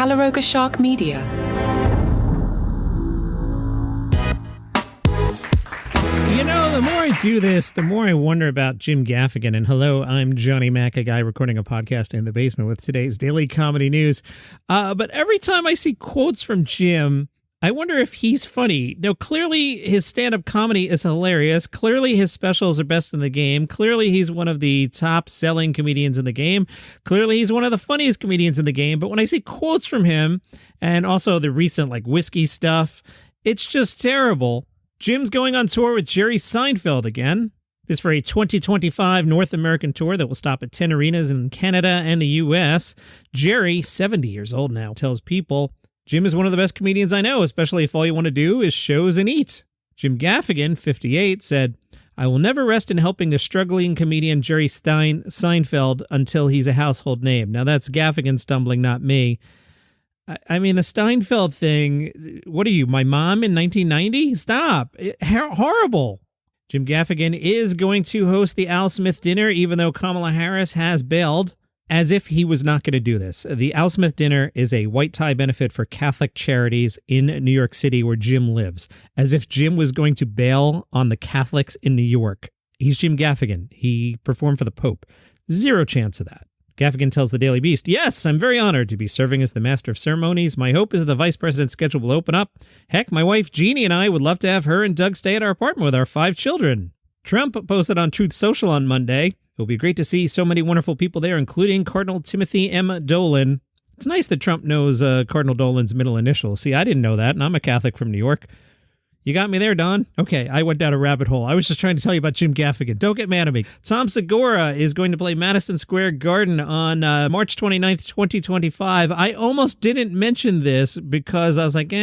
Calaroga Shark Media. You know, the more I do this, the more I wonder about Jim Gaffigan. And hello, I'm Johnny Mac, a guy recording a podcast in the basement with today's daily comedy news. But every time I see quotes from Jim, I wonder if he's funny. Now, clearly his stand-up comedy is hilarious. Clearly his specials are best in the game. Clearly he's one of the top-selling comedians in the game. Clearly he's one of the funniest comedians in the game. But when I see quotes from him, and also the recent whiskey stuff, it's just terrible. Jim's going on tour with Jerry Seinfeld again. This for a 2025 North American tour that will stop at 10 arenas in Canada and the U.S. Jerry, 70 years old now, tells people, Jim is one of the best comedians I know, especially if all you want to do is shows and eat. Jim Gaffigan, 58, said, I will never rest in helping the struggling comedian Jerry Seinfeld until he's a household name. Now that's Gaffigan stumbling, not me. I mean, the Steinfeld thing, what are you, my mom in 1990? Stop. Horrible. Jim Gaffigan is going to host the Al Smith dinner, even though Kamala Harris has bailed, as if he was not going to do this. The Al Smith dinner is a white tie benefit for Catholic charities in New York City where Jim lives, as if Jim was going to bail on the Catholics in New York. He's Jim Gaffigan. He performed for the Pope. Zero chance of that. Gaffigan tells the Daily Beast, yes, I'm very honored to be serving as the Master of Ceremonies. My hope is that the Vice President's schedule will open up. Heck, my wife Jeannie and I would love to have her and Doug stay at our apartment with our 5 children. Trump posted on Truth Social on Monday. It will be great to see so many wonderful people there, including Cardinal Timothy M. Dolan. It's nice that Trump knows Cardinal Dolan's middle initial. See, I didn't know that, and I'm a Catholic from New York. You got me there, Don? Okay, I went down a rabbit hole. I was just trying to tell you about Jim Gaffigan. Don't get mad at me. Tom Segura is going to play Madison Square Garden on March 29th, 2025. I almost didn't mention this because I was like,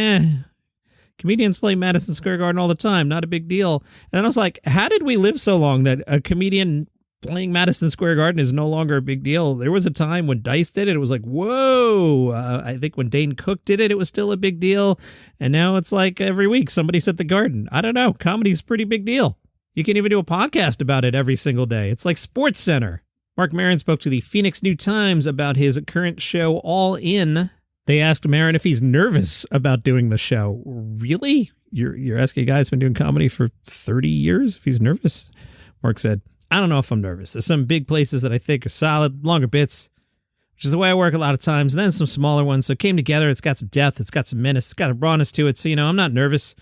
comedians play Madison Square Garden all the time. Not a big deal. And then I was like, how did we live so long that a comedian playing Madison Square Garden is no longer a big deal? There was a time when Dice did it. It was like, whoa. I think when Dane Cook did it, it was still a big deal. And now it's like every week somebody's at the Garden. I don't know. Comedy's a pretty big deal. You can even do a podcast about it every single day. It's like Sports Center. Mark Maron spoke to the Phoenix New Times about his current show, All In. They asked Maron if he's nervous about doing the show. Really? You're asking a guy that's been doing comedy for 30 years if he's nervous? Mark said, I don't know if I'm nervous. There's some big places that I think are solid, longer bits, which is the way I work a lot of times, and then some smaller ones. So it came together. It's got some depth. It's got some menace. It's got a rawness to it. So, I'm not nervous.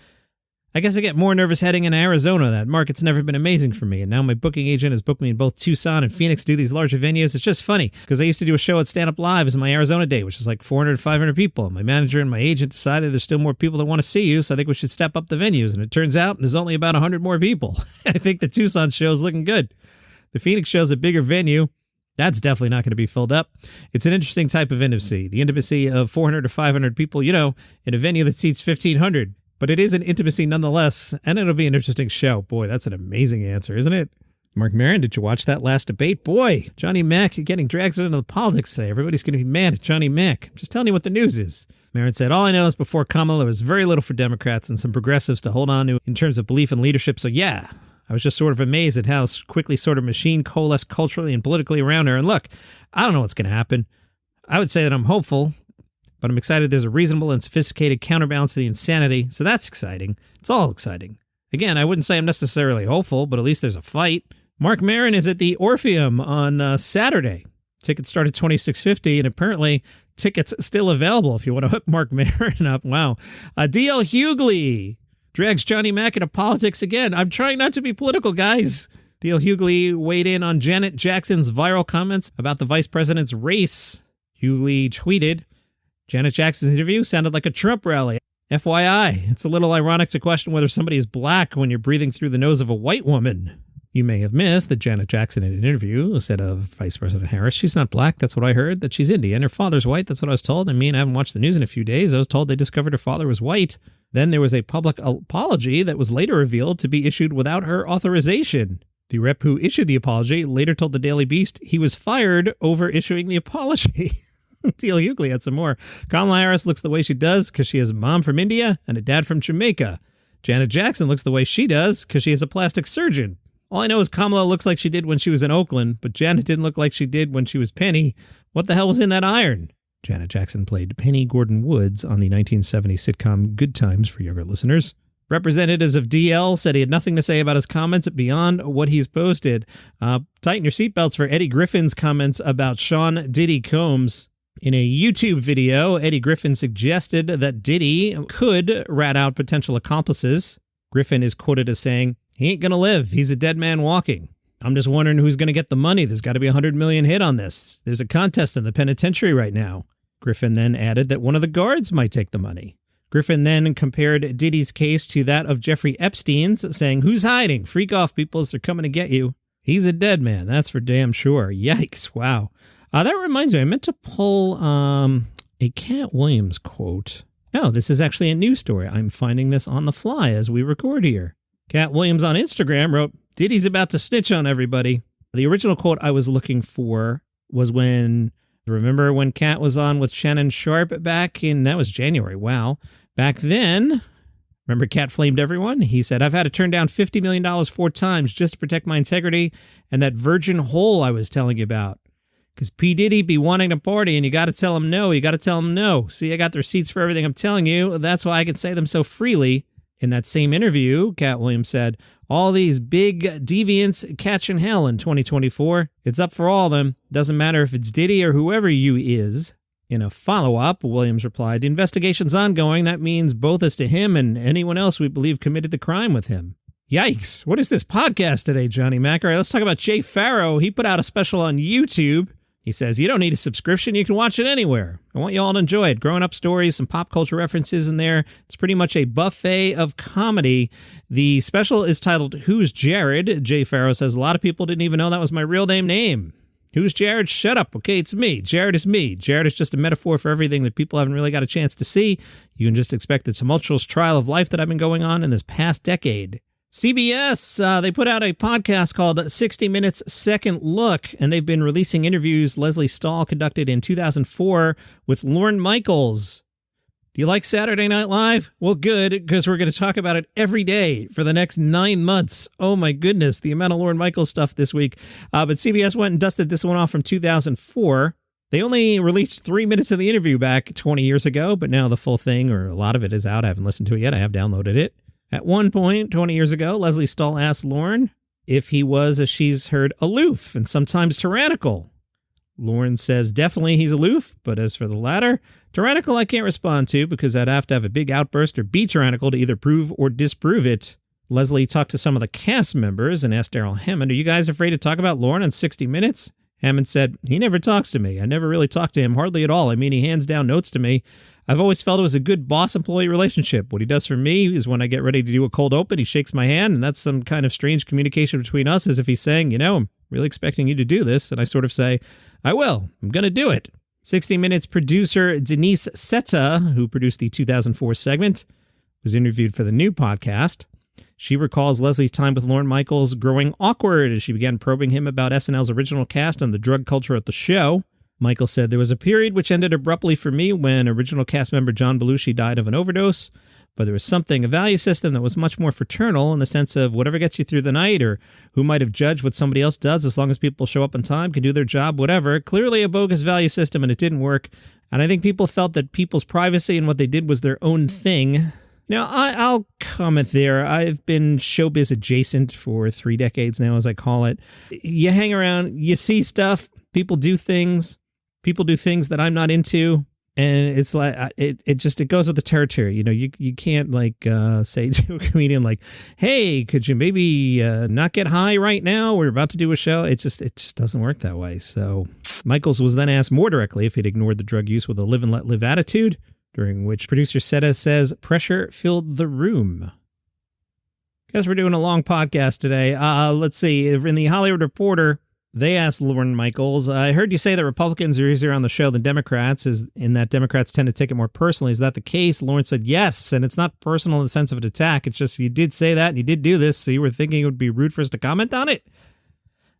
I guess I get more nervous heading into Arizona. That market's never been amazing for me. And now my booking agent has booked me in both Tucson and Phoenix to do these larger venues. It's just funny because I used to do a show at Stand Up Live as my Arizona date, which is like 400 to 500 people. My manager and my agent decided there's still more people that want to see you, so I think we should step up the venues. And it turns out there's only about 100 more people. I think the Tucson show is looking good. The Phoenix show's a bigger venue. That's definitely not going to be filled up. It's an interesting type of intimacy. The intimacy of 400 to 500 people, in a venue that seats 1,500. But it is an intimacy nonetheless, and it'll be an interesting show. Boy, that's an amazing answer, isn't it? Mark Maron, did you watch that last debate? Boy, Johnny Mac getting dragged into the politics today. Everybody's going to be mad at Johnny Mac. I'm just telling you what the news is. Maron said, all I know is before Kamala, there was very little for Democrats and some progressives to hold on to in terms of belief and leadership. So yeah, I was just sort of amazed at how quickly sort of machine coalesced culturally and politically around her. And look, I don't know what's going to happen. I would say that I'm hopeful, but I'm excited there's a reasonable and sophisticated counterbalance to the insanity. So that's exciting. It's all exciting. Again, I wouldn't say I'm necessarily hopeful, but at least there's a fight. Mark Maron is at the Orpheum on Saturday. Tickets start at $26.50, and apparently tickets still available if you want to hook Mark Maron up. Wow. D.L. Hughley drags Johnny Mac into politics again. I'm trying not to be political, guys. D.L. Hughley weighed in on Janet Jackson's viral comments about the vice president's race. Hughley tweeted, Janet Jackson's interview sounded like a Trump rally. FYI, it's a little ironic to question whether somebody is black when you're breathing through the nose of a white woman. You may have missed that Janet Jackson in an interview said of Vice President Harris, she's not black, that's what I heard, that she's Indian. Her father's white, that's what I was told. I haven't watched the news in a few days. I was told they discovered her father was white. Then there was a public apology that was later revealed to be issued without her authorization. The rep who issued the apology later told the Daily Beast he was fired over issuing the apology. D.L. Hughley had some more. Kamala Harris looks the way she does because she has a mom from India and a dad from Jamaica. Janet Jackson looks the way she does because she is a plastic surgeon. All I know is Kamala looks like she did when she was in Oakland, but Janet didn't look like she did when she was Penny. What the hell was in that iron? Janet Jackson played Penny Gordon Woods on the 1970 sitcom Good Times for younger listeners. Representatives of DL said he had nothing to say about his comments beyond what he's posted. Tighten your seatbelts for Eddie Griffin's comments about Sean Diddy Combs. In a YouTube video, Eddie Griffin suggested that Diddy could rat out potential accomplices. Griffin is quoted as saying, "He ain't gonna live. He's a dead man walking. I'm just wondering who's going to get the money. There's got to be a $100 million hit on this. There's a contest in the penitentiary right now." Griffin then added that one of the guards might take the money. Griffin then compared Diddy's case to that of Jeffrey Epstein's, saying, "Who's hiding? Freak off, peoples. They're coming to get you. He's a dead man. That's for damn sure." Yikes. Wow. That reminds me, I meant to pull a Cat Williams quote. No, this is actually a news story. I'm finding this on the fly as we record here. Cat Williams on Instagram wrote, "Diddy's about to snitch on everybody." The original quote I was looking for was remember when Cat was on with Shannon Sharp back in, that was January. Wow. Back then, remember Cat flamed everyone? He said, "I've had to turn down $50 million 4 times just to protect my integrity and that virgin hole I was telling you about. Because P. Diddy be wanting to party and you got to tell him no. You got to tell him no. See, I got the receipts for everything I'm telling you. That's why I can say them so freely." In that same interview, Cat Williams said, "All these big deviants catching hell in 2024. It's up for all of them. Doesn't matter if it's Diddy or whoever you is." In a follow-up, Williams replied, "The investigation's ongoing. That means both as to him and anyone else we believe committed the crime with him." Yikes. What is this podcast today, Johnny Mac? All right, let's talk about Jay Pharoah. He put out a special on YouTube. He says, "You don't need a subscription. You can watch it anywhere. I want you all to enjoy it. Growing up stories, some pop culture references in there. It's pretty much a buffet of comedy." The special is titled Who's Jared? Jay Pharoah says, "A lot of people didn't even know that was my real name. Who's Jared? Shut up. Okay, it's me. Jared is me. Jared is just a metaphor for everything that people haven't really got a chance to see. You can just expect the tumultuous trial of life that I've been going on in this past decade." CBS, they put out a podcast called 60 Minutes Second Look, and they've been releasing interviews Leslie Stahl conducted in 2004 with Lorne Michaels. Do you like Saturday Night Live? Well, good, because we're going to talk about it every day for the next 9 months. Oh my goodness, the amount of Lorne Michaels stuff this week. But CBS went and dusted this one off from 2004. They only released 3 minutes of the interview back 20 years ago, but now the full thing, or a lot of it, is out. I haven't listened to it yet. I have downloaded it. At one point, 20 years ago, Leslie Stahl asked Lorne if he was, as she's heard, aloof and sometimes tyrannical. Lorne says definitely he's aloof, but as for the latter, tyrannical I can't respond to because I'd have to have a big outburst or be tyrannical to either prove or disprove it. Leslie talked to some of the cast members and asked Daryl Hammond, "Are you guys afraid to talk about Lorne on 60 Minutes? Hammond said, "He never talks to me. I never really talk to him, hardly at all. I mean, he hands down notes to me. I've always felt it was a good boss-employee relationship. What he does for me is when I get ready to do a cold open, he shakes my hand, and that's some kind of strange communication between us, as if he's saying, I'm really expecting you to do this. And I sort of say, I will. I'm going to do it." 60 Minutes producer Denise Setta, who produced the 2004 segment, was interviewed for the new podcast. She recalls Leslie's time with Lorne Michaels growing awkward as she began probing him about SNL's original cast and the drug culture at the show. Michaels said, "There was a period which ended abruptly for me when original cast member John Belushi died of an overdose, but there was something, a value system that was much more fraternal in the sense of whatever gets you through the night or who might have judged what somebody else does as long as people show up on time, can do their job, whatever. Clearly a bogus value system and it didn't work. And I think people felt that people's privacy and what they did was their own thing." Now, I'll comment there. I've been showbiz adjacent for 3 decades now, as I call it. You hang around, you see stuff, people do things that I'm not into, and it's like it goes with the territory. You can't say to a comedian like, "Hey, could you maybe not get high right now? We're about to do a show." It just doesn't work that way. So Michaels was then asked more directly if he'd ignored the drug use with a live and let live attitude, during which producer Setta says pressure filled the room. Guess we're doing a long podcast today. Let's see. In the Hollywood Reporter, they asked Lorne Michaels, "I heard you say that Republicans are easier on the show than Democrats, in that Democrats tend to take it more personally. Is that the case?" Lorne said, "Yes, and it's not personal in the sense of an attack. It's just you did say that and you did do this, so you were thinking it would be rude for us to comment on it?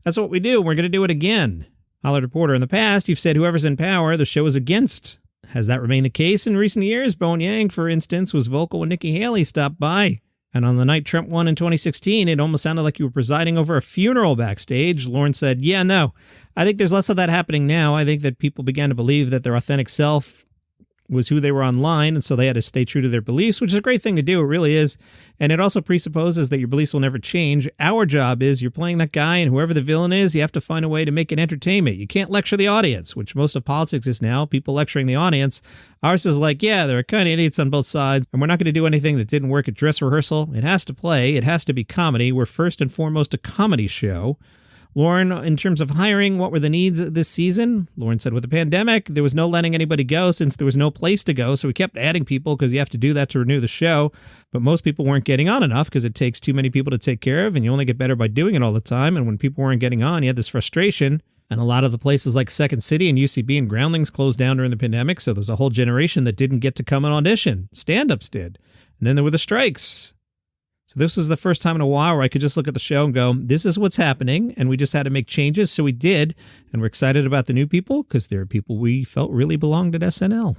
That's what we do. We're going to do it again." Hollywood Reporter, "In the past, you've said whoever's in power, the show is against. Has that remained the case in recent years? Bowen Yang, for instance, was vocal when Nikki Haley stopped by. And on the night Trump won in 2016, it almost sounded like you were presiding over a funeral backstage. Lauren said, yeah, no, I think there's less of that happening now. I think that people began to believe that their authentic self was who they were online, and so they had to stay true to their beliefs, which is a great thing to do. It really is. And it also presupposes that your beliefs will never change. Our job is you're playing that guy, and whoever the villain is, you have to find a way to make it entertainment. You can't lecture the audience, which most of politics is now, people lecturing the audience. Ours is like, yeah, there are kind of idiots on both sides, and we're not going to do anything that didn't work at dress rehearsal. It has to play. It has to be comedy. We're first and foremost a comedy show. Lauren, in terms of hiring, what were the needs this season? Lauren said with the pandemic, there was no letting anybody go since there was no place to go. So we kept adding people because you have to do that to renew the show. But most people weren't getting on enough because it takes too many people to take care of. And you only get better by doing it all the time. And when people weren't getting on, you had this frustration. And a lot of the places like Second City and UCB and Groundlings closed down during the pandemic. So there's a whole generation that didn't get to come and audition. Stand-ups did. And then there were the strikes. So this was the first time in a while where I could just look at the show and go, this is what's happening, and we just had to make changes, so we did, and we're excited about the new people because they're people we felt really belonged at SNL.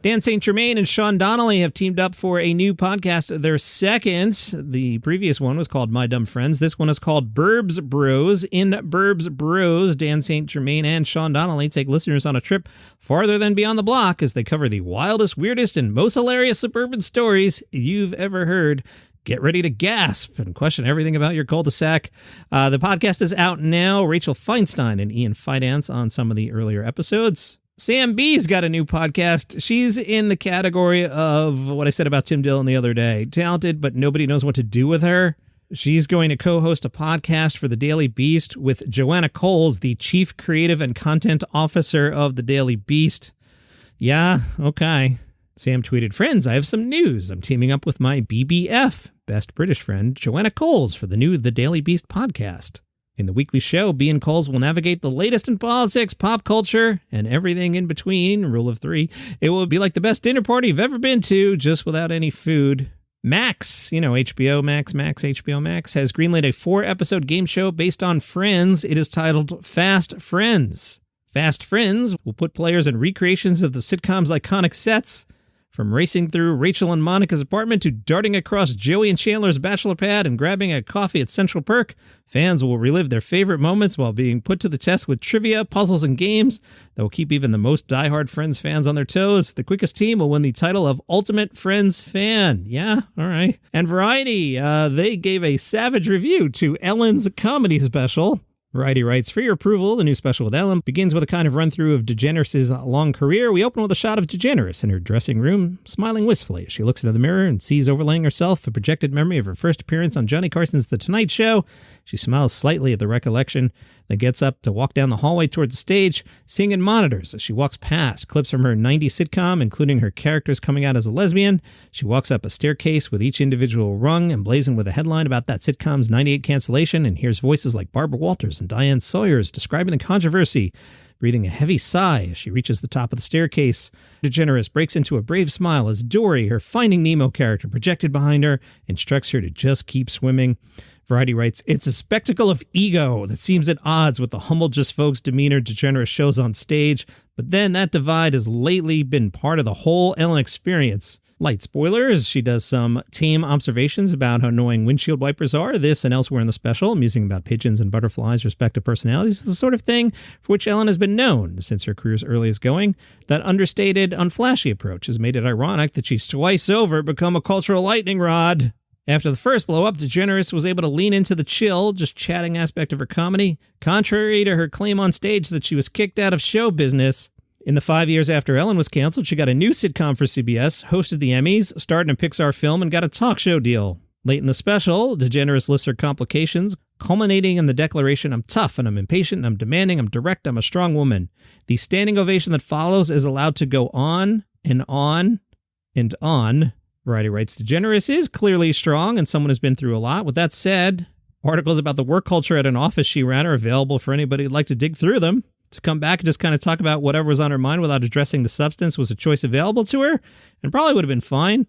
Dan St. Germain and Sean Donnelly have teamed up for a new podcast, their second. The previous one was called My Dumb Friends. This one is called Burbs Bros. In Burbs Bros, Dan St. Germain and Sean Donnelly take listeners on a trip farther than beyond the block as they cover the wildest, weirdest, and most hilarious suburban stories you've ever heard. Get ready to gasp and question everything about your cul-de-sac. The podcast is out now. Rachel Feinstein and Ian Fidance on some of the earlier episodes. Sam B's got a new podcast. She's in the category of what I said about Tim Dillon the other day. Talented, but nobody knows what to do with her. She's going to co-host a podcast for the Daily Beast with Joanna Coles, the Chief Creative and Content Officer of the Daily Beast. Yeah, okay. Sam tweeted, friends, I have some news. I'm teaming up with my BBF, best British friend, Joanna Coles, for the new The Daily Beast podcast. In the weekly show, B and Coles will navigate the latest in politics, pop culture, and everything in between. Rule of 3. It will be like the best dinner party you've ever been to, just without any food. Max, HBO Max, HBO Max, has greenlit a 4-episode game show based on Friends. It is titled Fast Friends. Fast Friends will put players in recreations of the sitcom's iconic sets, from racing through Rachel and Monica's apartment to darting across Joey and Chandler's bachelor pad and grabbing a coffee at Central Perk. Fans will relive their favorite moments while being put to the test with trivia, puzzles, and games that will keep even the most diehard Friends fans on their toes. The quickest team will win the title of Ultimate Friends Fan. Yeah, all right. And Variety, they gave a savage review to Ellen's comedy special. Variety writes, for your approval, the new special with Ellen begins with a kind of run-through of DeGeneres' long career. We open with a shot of DeGeneres in her dressing room, smiling wistfully as she looks into the mirror and sees overlaying herself a projected memory of her first appearance on Johnny Carson's The Tonight Show. She smiles slightly at the recollection, then gets up to walk down the hallway toward the stage, seeing in monitors as she walks past clips from her 90s sitcom, including her characters coming out as a lesbian. She walks up a staircase with each individual rung, emblazoned with a headline about that sitcom's 98 cancellation, and hears voices like Barbara Walters and Diane Sawyers describing the controversy, breathing a heavy sigh as she reaches the top of the staircase. DeGeneres breaks into a brave smile as Dory, her Finding Nemo character projected behind her, instructs her to just keep swimming. Variety writes, it's a spectacle of ego that seems at odds with the humble just folks demeanor DeGeneres shows on stage, but then that divide has lately been part of the whole Ellen experience. Light spoilers, she does some tame observations about how annoying windshield wipers are, this and elsewhere in the special, musing about pigeons and butterflies' respective personalities is the sort of thing for which Ellen has been known since her career's earliest going. That understated, unflashy approach has made it ironic that she's twice over become a cultural lightning rod. After the first blow-up, DeGeneres was able to lean into the chill, just chatting aspect of her comedy, contrary to her claim on stage that she was kicked out of show business. In the 5 years after Ellen was canceled, she got a new sitcom for CBS, hosted the Emmys, starred in a Pixar film, and got a talk show deal. Late in the special, DeGeneres lists her complications, culminating in the declaration, I'm tough and I'm impatient and I'm demanding, I'm direct, I'm a strong woman. The standing ovation that follows is allowed to go on and on and on. Variety writes, DeGeneres is clearly strong and someone who's been through a lot. With that said, articles about the work culture at an office she ran are available for anybody who'd like to dig through them. To come back and just kind of talk about whatever was on her mind without addressing the substance was a choice available to her, and probably would have been fine.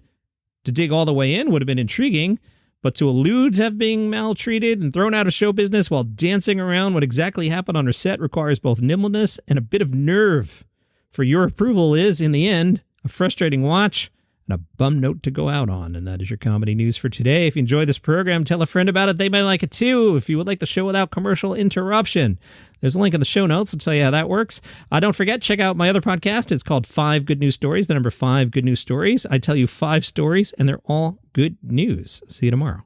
To dig all the way in would have been intriguing, but to allude to have being maltreated and thrown out of show business while dancing around what exactly happened on her set requires both nimbleness and a bit of nerve. For your approval is, in the end, a frustrating watch. and a bum note to go out on. And that is your comedy news for today. If you enjoyed this program, tell a friend about it. They might like it too. If you would like the show without commercial interruption, there's a link in the show notes. I'll tell you how that works. Don't forget, check out my other podcast. It's called 5 Good News Stories, the number 5 Good News Stories. I tell you 5 stories, and they're all good news. See you tomorrow.